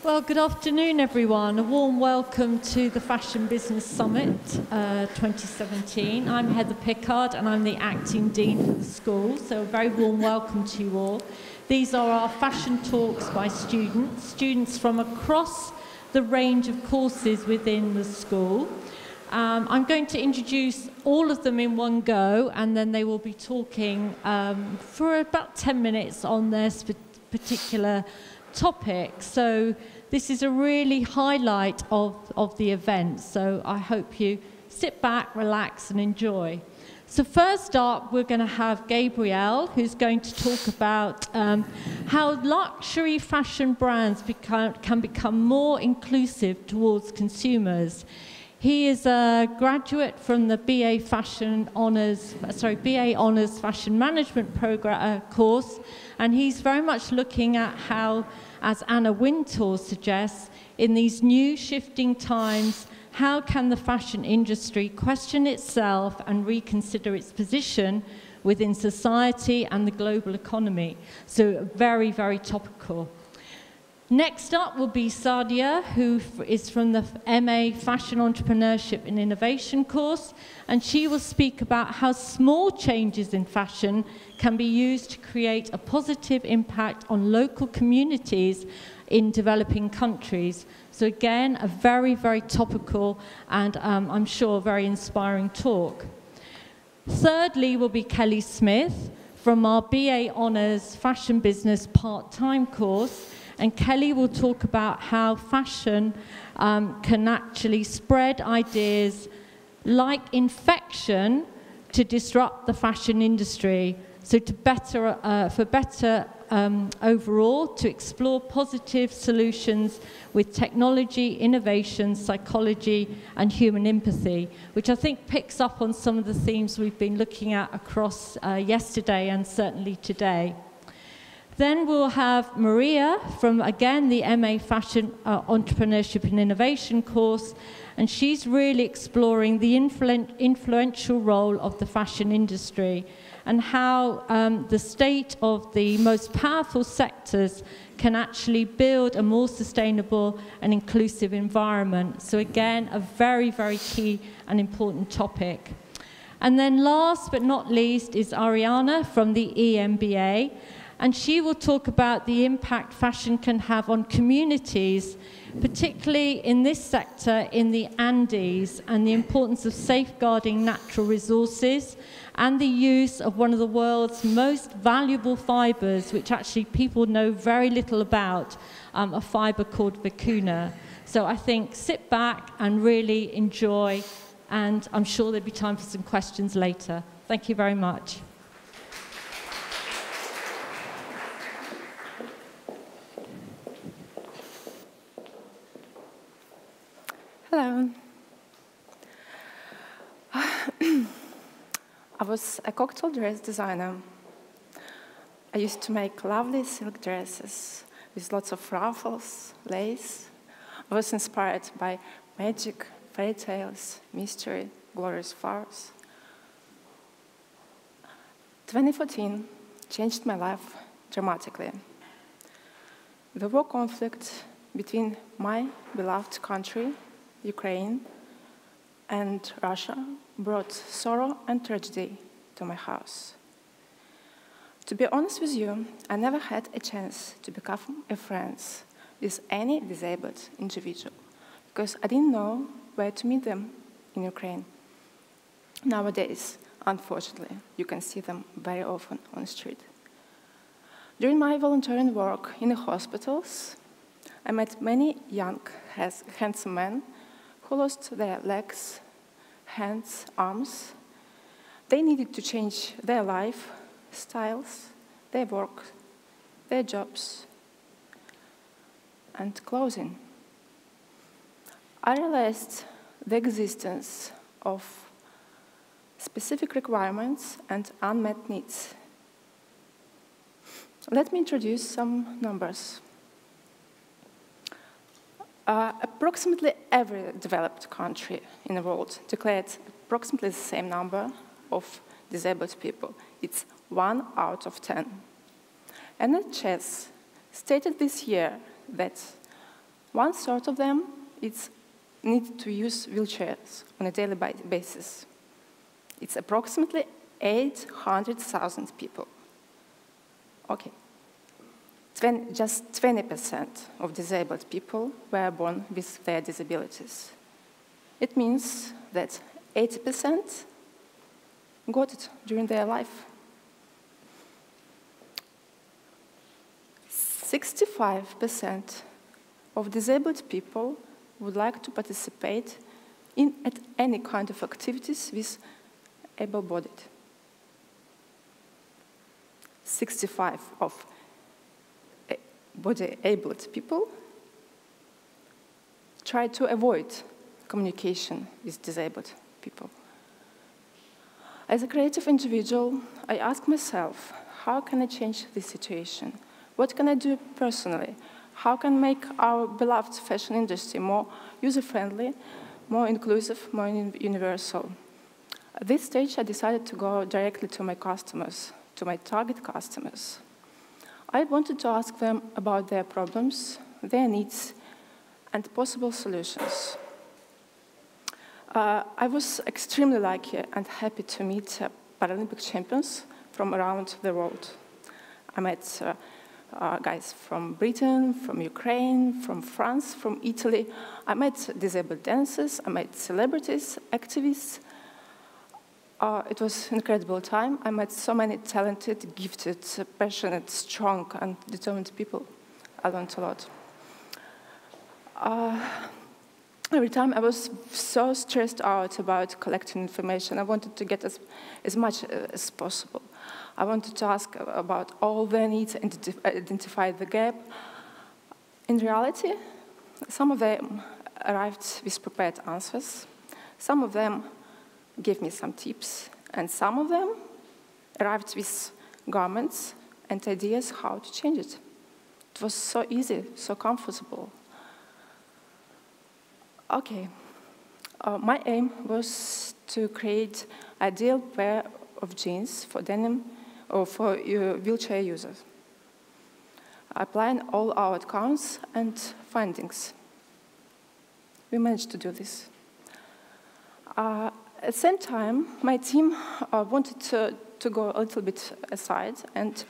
Well, good afternoon, everyone. A warm welcome to the Fashion Business Summit 2017. I'm Heather Pickard, and I'm the Acting Dean for the school, so a very warm welcome to you all. These are our fashion talks by students from across the range of courses within the school. I'm going to introduce all of them in one go, and then they will be talking for about 10 minutes on their particular topic. So this is a really highlight of the event, so I hope you sit back, relax and enjoy. So first up, we're going to have Gabriel, who's going to talk about how luxury fashion brands can become more inclusive towards consumers. He is a graduate from the BA Honours Fashion Management program course, and he's very much looking at how, as Anna Wintour suggests, in these new shifting times, how can the fashion industry question itself and reconsider its position within society and the global economy? So very, very topical. Next up will be Sadia, who is from the MA Fashion Entrepreneurship and Innovation course, and she will speak about how small changes in fashion can be used to create a positive impact on local communities in developing countries. So again, a very, very topical and I'm sure very inspiring talk. Thirdly will be Kelly Smith from our BA Honours Fashion Business part-time course. And Kelly will talk about how fashion can actually spread ideas like infection to disrupt the fashion industry. So for better overall, to explore positive solutions with technology, innovation, psychology, and human empathy, which I think picks up on some of the themes we've been looking at across yesterday and certainly today. Then we'll have Mariya from, again, the MA Fashion Entrepreneurship and Innovation course, and she's really exploring the influential role of the fashion industry and how the state of the most powerful sectors can actually build a more sustainable and inclusive environment. So again, a very, very key and important topic. And then last but not least is Ariana from the EMBA, and she will talk about the impact fashion can have on communities, particularly in this sector in the Andes, and the importance of safeguarding natural resources and the use of one of the world's most valuable fibers, which actually people know very little about, a fiber called vicuna. So I think sit back and really enjoy, and I'm sure there'll be time for some questions later. Thank you very much. Hello. I was a cocktail dress designer. I used to make lovely silk dresses with lots of ruffles, lace. I was inspired by magic, fairy tales, mystery, glorious flowers. 2014 changed my life dramatically. The war conflict between my beloved country, Ukraine, and Russia brought sorrow and tragedy to my house. To be honest with you, I never had a chance to become a friend with any disabled individual because I didn't know where to meet them in Ukraine. Nowadays, unfortunately, you can see them very often on the street. During my volunteering work in the hospitals, I met many young, handsome men who lost their legs, hands, arms. They needed to change their lifestyles, their work, their jobs, and clothing. I realized the existence of specific requirements and unmet needs. Let me introduce some numbers. Approximately every developed country in the world declared approximately the same number of disabled people. It's 1 out of 10. NHS stated this year that 1/3 of them need to use wheelchairs on a daily basis. It's approximately 800,000 people. Okay. Just 20% of disabled people were born with their disabilities. It means that 80% got it during their life. 65% of disabled people would like to participate at any kind of activities with able-bodied. 65% of body-abled people try to avoid communication with disabled people. As a creative individual, I ask myself, how can I change this situation? What can I do personally? How can I make our beloved fashion industry more user-friendly, more inclusive, more universal? At this stage, I decided to go directly to my customers, to my target customers. I wanted to ask them about their problems, their needs, and possible solutions. I was extremely lucky and happy to meet Paralympic champions from around the world. I met guys from Britain, from Ukraine, from France, from Italy. I met disabled dancers, I met celebrities, activists. It was an incredible time. I met so many talented, gifted, passionate, strong, and determined people. I learned a lot. Every time I was so stressed out about collecting information. I wanted to get as much as possible. I wanted to ask about all their needs and identify the gap. In reality, some of them arrived with prepared answers. Some of them gave me some tips, and some of them arrived with garments and ideas how to change it. It was so easy, so comfortable. Okay, my aim was to create an ideal pair of jeans for denim or for wheelchair users, applying all our outcomes and findings. We managed to do this. At the same time, my team wanted to go a little bit aside and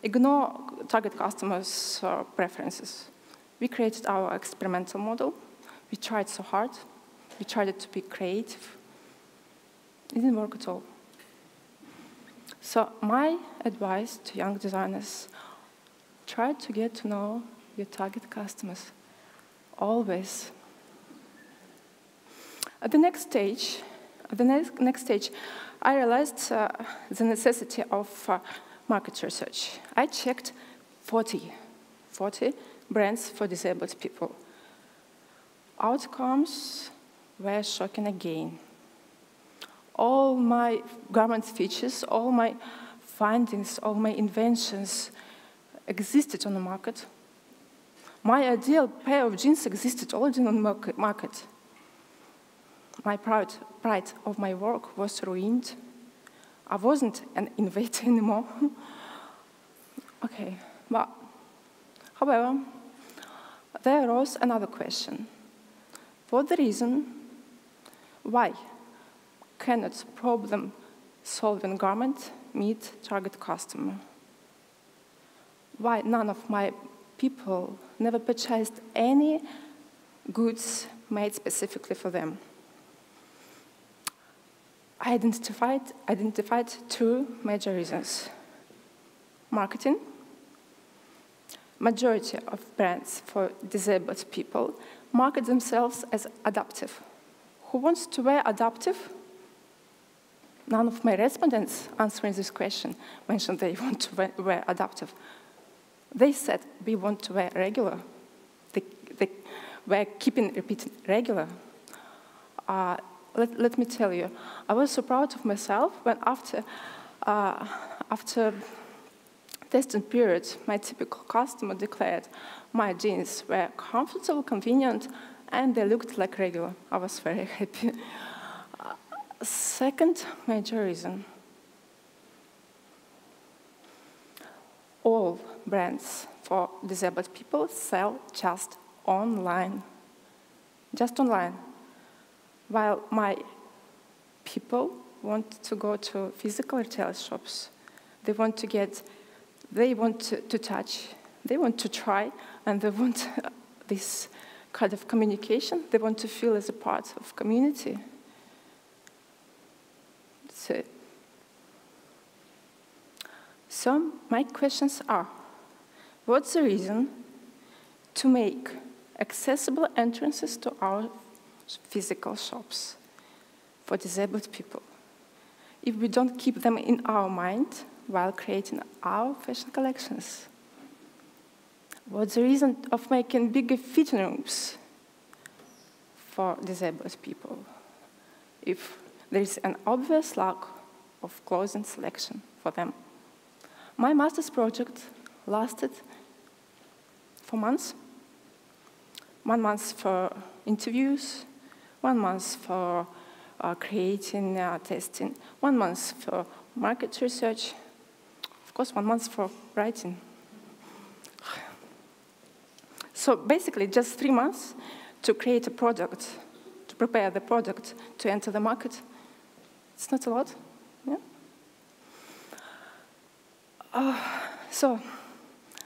ignore target customers' preferences. We created our experimental model. We tried so hard. We tried to be creative. It didn't work at all. So my advice to young designers, try to get to know your target customers, always. At the next stage, I realized the necessity of market research. I checked 40 brands for disabled people. Outcomes were shocking again. All my garment features, all my findings, all my inventions existed on the market. My ideal pair of jeans existed already on the market. My pride of my work was ruined. I wasn't an innovator anymore. Okay, but however, there arose another question. For the reason why cannot problem-solving garment meet target customer? Why none of my people never purchased any goods made specifically for them? I identified two major reasons. Marketing. Majority of brands for disabled people market themselves as adaptive. Who wants to wear adaptive? None of my respondents answering this question mentioned they want to wear adaptive. They said, we want to wear regular. were keeping repeating regular. Let me tell you, I was so proud of myself when after testing period, my typical customer declared my jeans were comfortable, convenient, and they looked like regular. I was very happy. Second major reason, all brands for disabled people sell just online. Just online. While my people want to go to physical retail shops, they want to touch, they want to try, and they want this kind of communication. They want to feel as a part of community. So my questions are, what's the reason to make accessible entrances to our physical shops for disabled people if we don't keep them in our mind while creating our fashion collections? What's the reason of making bigger fitting rooms for disabled people if there is an obvious lack of clothing selection for them? My master's project lasted 4 months. 1 month for interviews, 1 month for creating, testing, 1 month for market research, of course 1 month for writing. So basically just 3 months to create a product, to prepare the product to enter the market. It's not a lot, yeah? So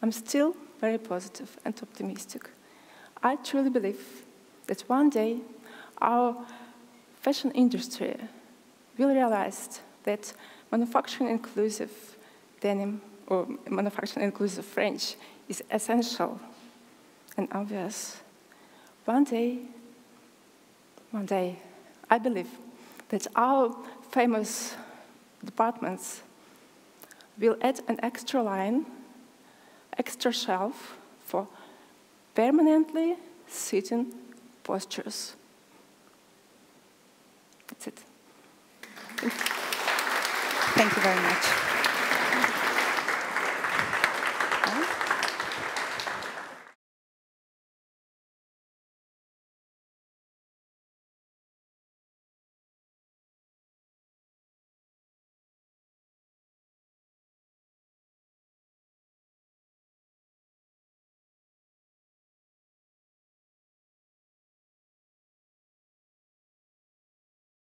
I'm still very positive and optimistic. I truly believe that one day our fashion industry will realize that manufacturing inclusive denim or manufacturing inclusive French is essential and obvious. One day, I believe that our famous departments will add an extra line, extra shelf for permanently sitting postures. That's it. Thank you very much.